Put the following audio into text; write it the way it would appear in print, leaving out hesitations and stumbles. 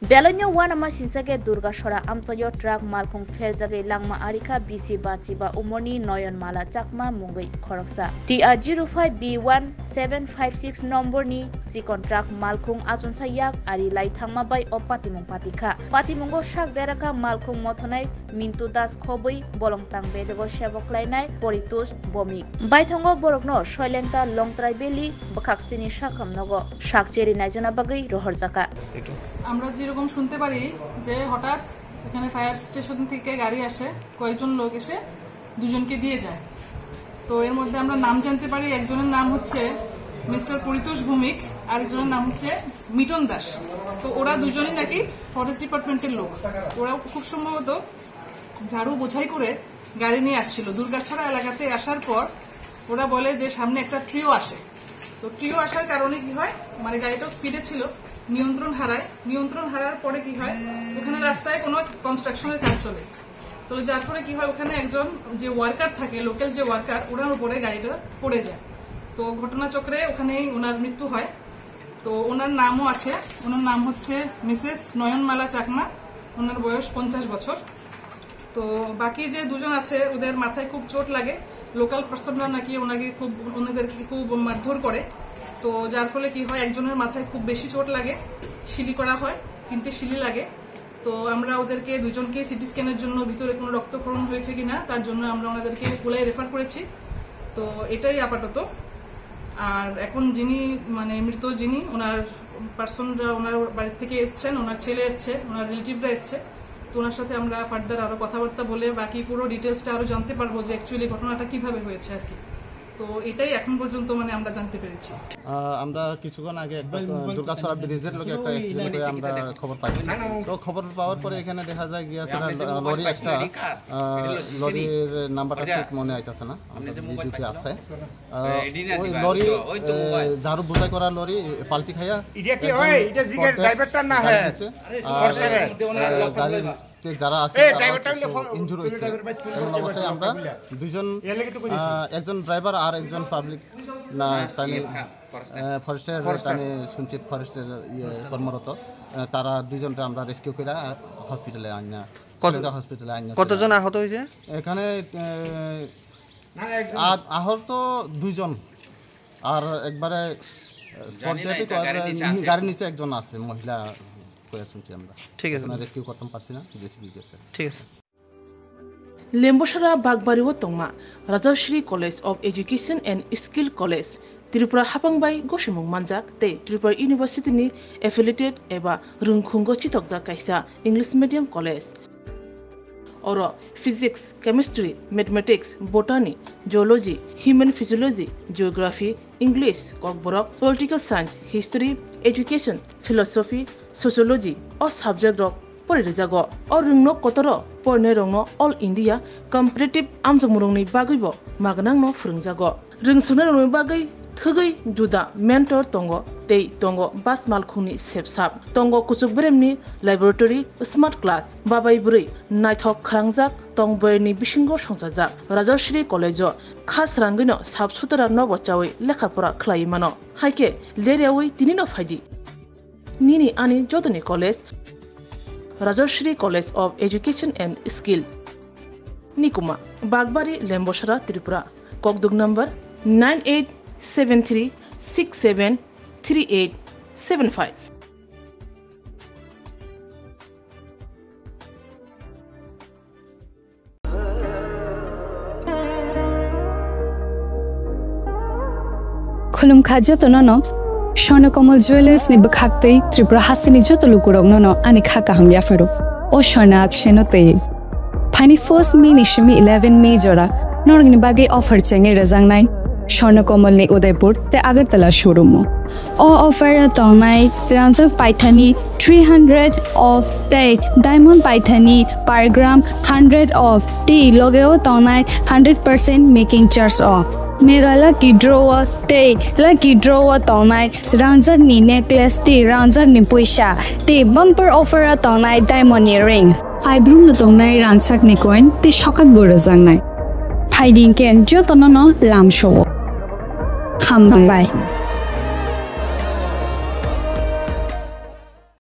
Belonyo wana masinsage Durga Shora amtayo truck malkhung feljage langma arika BC Bachiba umoni noyon mala chakma mungai khoroksa TR05B1756 number ni chikon truck malkhung achuncha yak ari lai thangma bai opatimung patika patimungo shak deraka malkhung mothonai Mintu Das khoboi bolongtang bedego sebok lainai Poritus Bomik baithongo borokno Shoilenta Longtrai Beli bakhaksini shakham nogo shakcheri naijana bagai rohorjaka আমরা যেরকম শুনতে পারি যে হঠাৎ এখানে fire station থেকে গাড়ি আসে কয়েকজন লোক এসে দুজনকে দিয়ে যায় তো এর মধ্যে আমরা নাম জানতে পারি একজনের নাম হচ্ছে মিস্টার পরিতোষ ভৌমিক আর একজনের নাম হচ্ছে মিটন দাস তো ওরা দুজনই নাকি ফরেস্ট ডিপার্টমেন্টের লোক ওরা খুব সম্ভবত ঝাড়ু বোঝাই করে গাড়ি নিয়ে আসছিল দুর্গাছড়া এলাকাতে আসার পর ওরা বলে যে সামনে একটা ট্রিও আসে তো ট্রিও আসার কারণে কি হয় মানে গাড়িটা স্পিডে ছিল নিয়ন্ত্রণ হারার পরে কি হয় ওখানে রাস্তায় কোনো কনস্ট্রাকশনের কাজ চলে তো যার ফলে কি হয় ওখানে একজন যে ওয়ার্কার থাকে লোকাল যে ওয়ার্কার ওনার উপরে গাড়িটা পড়ে যায় তো ঘটনাচক্রে ওখানেই ওনার মৃত্যু হয় তো ওনার নামও আছে ওনার নাম হচ্ছে মিসেস নয়নমালা চাকমা ওনার বয়স 50 বছর তো বাকি যে দুজন আছে ওদের মাথায় খুব চোট লাগে লোকাল পার্সনরা নাকি ওনাদেরকে খুব মারধর করে তো যার ফলে কি হয় একজনের মাথায় খুব বেশি চোট লাগে শিলি করা হয় 3টে শিলি লাগে তো আমরা ওদেরকে দুজনকে সিটি স্ক্যানের জন্য ভিতরে কোনো রক্তক্ষরণ হয়েছে কিনা তার জন্য আমরা ওনাদেরকে কোলাই রেফার করেছি তো এটাই আপাতত আর এখন যিনি মানে মৃত যিনি ওনার পার্সনরা ওনার বাড়ি থেকে এসছেন ওনার ছেলে এসছে ওনার রিলেটিভরা এসছে তো ওনার সাথে আমরা ফার্দার আরো কথাবার্তা বলে বাকি পুরো ডিটেলসটা আরো জানতে পারবো যে অ্যাকচুয়ালি ঘটনাটা কিভাবে হয়েছে আর কি তো এটাই এখন পর্যন্ত মানে আমরা জানতে পেরেছি আমরা কিছুক্ষণ আগে একটা দুর্গাছড়া ব্রিজের লোকে একটা অ্যাক্সিডেন্ট হয়ে আমরা খবর পাই তো খবর পাওয়ার পরে এখানে দেখা যায় গিয়েছে লরি একটা লরির নাম্বারটা ঠিক মনে আইতাছে না ভিডিওতে আছে ওই লরি ঝাড়ু বোঝাই করা লরি পাল্টি খাইয়া এটা কি হয় এটা জিগার ড্রাইভারটা না হয় গাড়ির যারা আছে ইনজুরি হয়েছে এমন অবস্থায় আমরা দুজন একজন ড্রাইভার আর একজন পাবলিক না ফরেস্টের শুনছি ফরেস্টের কর্মরত তারা দুজনকে আমরা রেস্কিউ করে হসপিটালে আনা কতজন আহত হয়েছে এখানে আহত দুইজন আর একবারে গাড়ির নিচে একজন আছে মহিলা ঠিক আছে রেস্কিউ করতে পারছি না জেসিবি গেছে ঠিক আছে লেম্বসরা বাগবারিও তংমা Rajshree college of education and skill college Tripura हापांबाई गसिमुं मानजाक ते त्रिपुरा यूनिवर्सिटी नि एफिलिएटेड एबा रुंखुंगो चितकजा कायसा इंग्लिश मीडियम कलेज और physics chemistry mathematics botany geology human physiology geography English Kokborok political science history education philosophy sociology और सब्जेक्ट रक परिरेजागो और रुंगनो कतर परने रंगनो ऑल इंडिया कम्पिटिटिव आमजमुरंनि बागैबो मागनांनो फोरोंजागो रोंसुनो रंगनि बागै थगै जुदा मेंटर तंगो तै तंगो बास मालखुंनि सेबसाब तंगो कुचुकब्रेमनि लैबोरेटरी स्मार्ट क्लास बाबाय बुरै नायथक खालांजाक तंबयनि बिसिंगो संजाजाक राजश्री कलेजो खास रांगैनो साबसुतरा नबचावै लेखाफोरा खलायमानो हायके लेरेवै तिनिनो फायदि निनि आनि जदनि college Rajshree college of education and skill निकुमा बागबारी लेम्बसरा त्रिपुरा ककदुग नंबर 9873673875 खुलुमखा जतननो स्वर्णकमल ज्वेलर्स नि बखाक्तै त्रिपुरा हासिनि जतलुकुरंनो आनि खाका हमया फरो ओ स्वर्णा अक्षेनते फाइनि फर्स्ट मे निशमी 11 मे जरा नरगनि बागे ऑफर चेंगे रजांगनाय स्वर्णकमल नि उदयपुर ते आगरतला शोरूम ओ ऑफर तंगनाय फ्रांसफ पाइथानी 300 ऑफ टेट डायमंड पाइथानी पर ग्राम 100 ऑफ टी लोगेओ तंगनाय 100% मेकिंग चार्ज ऑफ मेरा लकी ड्रॉ तोनाई रांजर नि नेकलेस ती रांजर नि पैसा ती बम्पर ऑफर तोनाई डायमंड रिंग आइब्रुम तोनाई रांसाक नि कॉइन ती शॉकत बोरो जांगनाय फाइडिंग केन जो तोनो लाम शो खामबाय